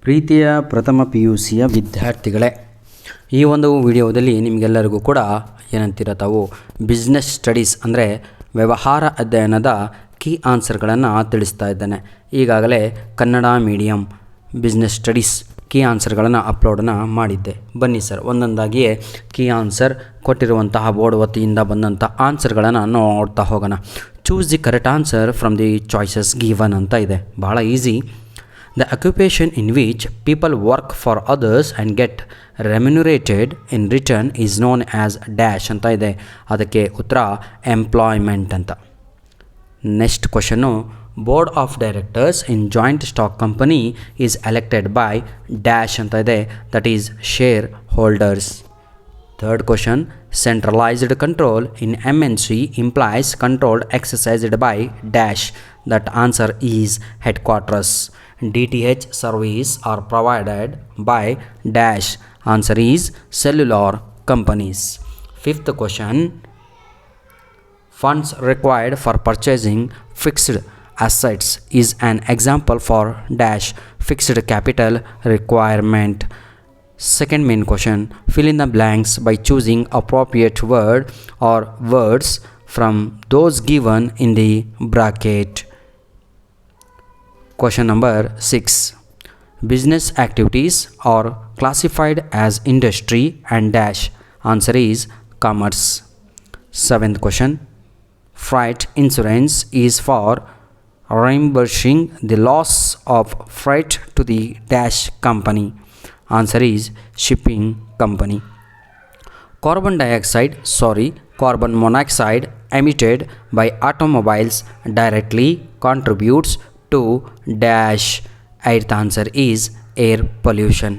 ಪ್ರೀತಿಯ ಪ್ರಥಮ PUCಯ ವಿದ್ಯಾರ್ಥಿಗಳೇ, ಈ ಒಂದು ವಿಡಿಯೋದಲ್ಲಿ ನಿಮಗೆಲ್ಲರಿಗೂ ಕೂಡ ಏನಂತೀರ ತಾವು ಬಿಸ್ನೆಸ್ ಸ್ಟಡೀಸ್ ಅಂದರೆ ವ್ಯವಹಾರ ಅಧ್ಯಯನದ ಕೀ ಆನ್ಸರ್ಗಳನ್ನು ತಿಳಿಸ್ತಾ ಇದ್ದೇನೆ. ಈಗಾಗಲೇ Kannada medium business studies key ಆನ್ಸರ್ಗಳನ್ನು ಅಪ್ಲೋಡನ್ನು ಮಾಡಿದ್ದೆ. ಬನ್ನಿ ಸರ್, ಒಂದೊಂದಾಗಿಯೇ ಕೀ ಆನ್ಸರ್ ಕೊಟ್ಟಿರುವಂತಹ ಬೋರ್ಡ್ ವತಿಯಿಂದ ಬಂದಂಥ ಆನ್ಸರ್ಗಳನ್ನು ನೋಡ್ತಾ ಹೋಗೋಣ. Choose the correct answer from the choices given ಅಂತ ಇದೆ. ಭಾಳ easy. The occupation in which people work for others and get remunerated in return is known as dash ಅಂತ ಇದೆ. ಅದಕ್ಕೆ ಉತ್ತರ ಎಂಪ್ಲಾಯ್ಮೆಂಟ್ ಅಂತ. Next question, board of directors in joint stock company is elected by dash ಅಂತ ಇದೆ. That is share holders. Third question, centralised control in MNC implies control exercised by dash. That answer is headquarters. DTH service are provided by dash. Answer is cellular companies. Fifth question, funds required for purchasing fixed assets is an example for dash fixed capital requirement. Second main question, fill in the blanks by choosing appropriate word or words from those given in the bracket. Question number 6, business activities are classified as industry and dash. Answer is commerce. Seventh question, freight insurance is for reimbursing the loss of freight to the dash company. Answer is shipping company. Carbon monoxide emitted by automobiles directly contributes to dash. Eighth answer is air pollution.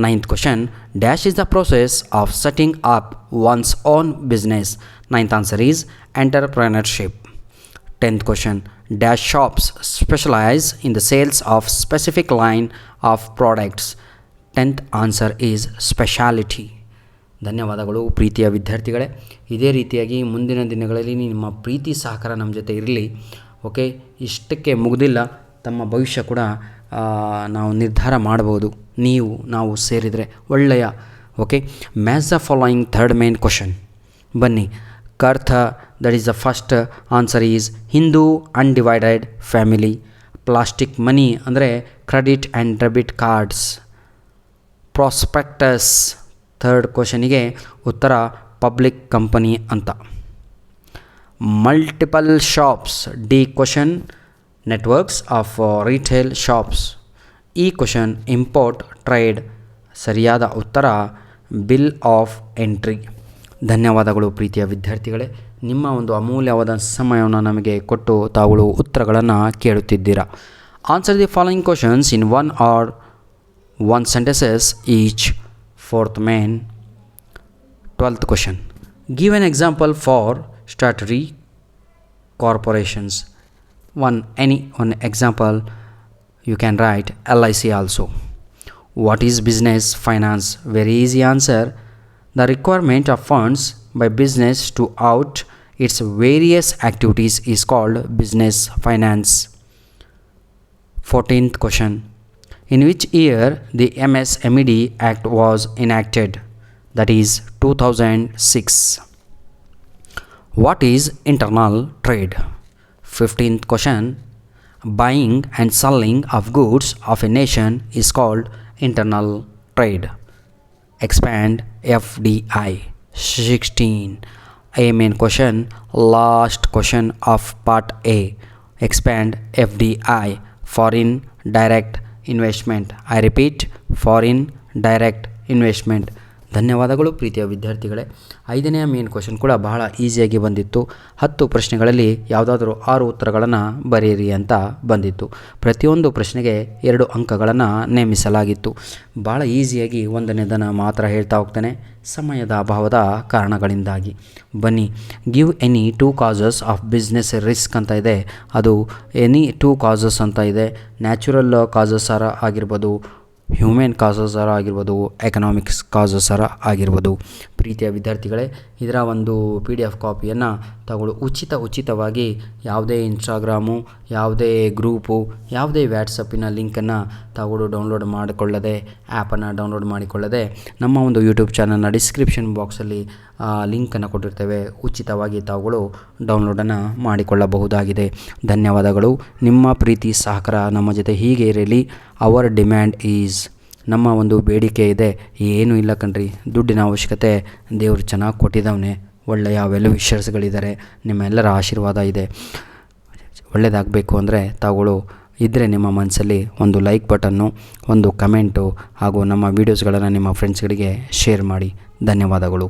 Ninth question, dash is the process of setting up one's own business. Ninth answer is entrepreneurship. Tenth question, dash shops specialize in the sales of specific line of products. Tenth answer is specialty. ಧನ್ಯವಾದಗಳು ಪ್ರೀತಿಯ ವಿದ್ಯಾರ್ಥಿಗಳೇ. ಇದೇ ರೀತಿಯಾಗಿ ಮುಂದಿನ ದಿನಗಳಲ್ಲಿ ನಿಮ್ಮ ಪ್ರೀತಿ ಸಹಕಾರ ನಮ್ಮ ಜೊತೆ ಇರಲಿ. ಓಕೆ, ಇಷ್ಟಕ್ಕೆ ಮುಗಿದಿಲ್ಲ. ತಮ್ಮ ಭವಿಷ್ಯ ಕೂಡ ನಾವು ನಿರ್ಧಾರ ಮಾಡ್ಬೋದು, ನಾವು ಸೇರಿದರೆ ಒಳ್ಳೆಯ. Okay, match the following third main question. ಬನ್ನಿ, Karta, that is the first answer is Hindu undivided family. Plastic money ಅಂದರೆ credit and debit cards. Prospectus, third ಕ್ವಶನಿಗೆ ಉತ್ತರ ಪಬ್ಲಿಕ್ ಕಂಪನಿ ಅಂತ. Multiple shops, D question networks of retail shops. ಈ question import trade. ಸರಿಯಾದ ಉತ್ತರ bill of entry. ಧನ್ಯವಾದಗಳು ಪ್ರೀತಿಯ ವಿದ್ಯಾರ್ಥಿಗಳೇ. ನಿಮ್ಮ ಒಂದು ಅಮೂಲ್ಯವಾದ ಸಮಯವನ್ನು ನಮಗೆ ಕೊಟ್ಟು ತಾವುಗಳು ಉತ್ತರಗಳನ್ನು ಕೇಳುತ್ತಿದ್ದೀರಾ. Answer the following questions in one or one sentences each. Fourth main. 12th question, give an example for statutory corporations. Any one example you can write. LIC also. What is business finance? Very easy answer. The requirement of funds by business to out its various activities is called business finance. 14th question, in which year the MSMED Act was enacted? That is 2006. What is internal trade? 15th question, buying and selling of goods of a nation is called internal trade. Expand FDI. 16. A main question, last question of part A. Expand FDI, foreign direct investment. I repeat, foreign direct investment. ಧನ್ಯವಾದಗಳು ಪ್ರೀತಿಯ ವಿದ್ಯಾರ್ಥಿಗಳೇ. 5ನೇ main question ಕೂಡ ಬಹಳ ಈಸಿಯಾಗಿ ಬಂದಿತ್ತು. 10 ಪ್ರಶ್ನೆಗಳಲ್ಲಿ ಯಾವುದಾದ್ರೂ 6 ಉತ್ತರಗಳನ್ನು ಬರೆಯಿರಿ ಅಂತ ಬಂದಿತ್ತು. ಪ್ರತಿಯೊಂದು ಪ್ರಶ್ನೆಗೆ 2 ಅಂಕಗಳನ್ನು ನೇಮಿಸಲಾಗಿತ್ತು. ಭಾಳ ಈಸಿಯಾಗಿ 1ನೇದನ್ನು ಮಾತ್ರ ಹೇಳ್ತಾ ಹೋಗ್ತಾನೆ, ಸಮಯದ ಅಭಾವದ ಕಾರಣಗಳಿಂದಾಗಿ. ಬನ್ನಿ, give any 2 causes of business risk ಅಂತ ಇದೆ. ಅದು ಎನಿ 2 ಕಾಸಸ್ ಅಂತ ಇದೆ. ನ್ಯಾಚುರಲ್ ಕಾಸಸ್ ಆಗಿರ್ಬೋದು, ಹ್ಯೂಮನ್ ಕಾಸಸ್ ಆಗಿರ್ಬೋದು, ಎಕನಾಮಿಕ್ಸ್ ಕಾಸಸ್ ಆಗಿರ್ಬೋದು. ಪ್ರೀತಿಯ ವಿದ್ಯಾರ್ಥಿಗಳೇ, ಇದರ ಒಂದು PDF ಕಾಪಿಯನ್ನು ತಗೊಳ್ಳು ಉಚಿತವಾಗಿ ಯಾವುದೇ ಇನ್ಸ್ಟಾಗ್ರಾಮು, ಯಾವುದೇ ಗ್ರೂಪು, ಯಾವುದೇ ವ್ಯಾಟ್ಸಪ್ಪಿನ ಲಿಂಕನ್ನು ತಗೊಳ್ಳು ಡೌನ್ಲೋಡ್ ಮಾಡಿಕೊಳ್ಳದೆ, ಆ್ಯಪನ್ನು ಡೌನ್ಲೋಡ್ ಮಾಡಿಕೊಳ್ಳದೆ ನಮ್ಮ ಒಂದು ಯೂಟ್ಯೂಬ್ ಚಾನಲ್ನ ಡಿಸ್ಕ್ರಿಪ್ಷನ್ ಬಾಕ್ಸಲ್ಲಿ ಲಿಂಕನ್ನು ಕೊಟ್ಟಿರ್ತೇವೆ. ಉಚಿತವಾಗಿ ತಾವುಗಳು ಡೌನ್ಲೋಡನ್ನು ಮಾಡಿಕೊಳ್ಳಬಹುದಾಗಿದೆ. ಧನ್ಯವಾದಗಳು. ನಿಮ್ಮ ಪ್ರೀತಿ ಸಹಕಾರ ನಮ್ಮ ಜೊತೆ ಹೀಗೆ ಇರಲಿ. ಅವರ್ ಡಿಮ್ಯಾಂಡ್ ಈಸ್, ನಮ್ಮ ಒಂದು ಬೇಡಿಕೆ ಇದೆ, ಏನೂ ಇಲ್ಲ ಕಣ್ರಿ, ದುಡ್ಡಿನ ಅವಶ್ಯಕತೆ ದೇವರು ಚೆನ್ನಾಗಿ ಕೊಟ್ಟಿದ್ದವನೇ. ಒಳ್ಳೆಯ ವೆಲ್ವಿಷರ್ಸ್ಗಳಿದ್ದಾರೆ, ನಿಮ್ಮೆಲ್ಲರ ಆಶೀರ್ವಾದ ಇದೆ. ಒಳ್ಳೆಯದಾಗಬೇಕು ಅಂದರೆ ತಾವುಗಳು ಇದ್ದರೆ ನಿಮ್ಮ ಮನಸ್ಸಲ್ಲಿ ಒಂದು ಲೈಕ್ ಬಟನ್ನು, ಒಂದು ಕಮೆಂಟು ಹಾಗೂ ನಮ್ಮ ವೀಡಿಯೋಸ್ಗಳನ್ನು ನಿಮ್ಮ ಫ್ರೆಂಡ್ಸ್ಗಳಿಗೆ ಶೇರ್ ಮಾಡಿ. ಧನ್ಯವಾದಗಳು.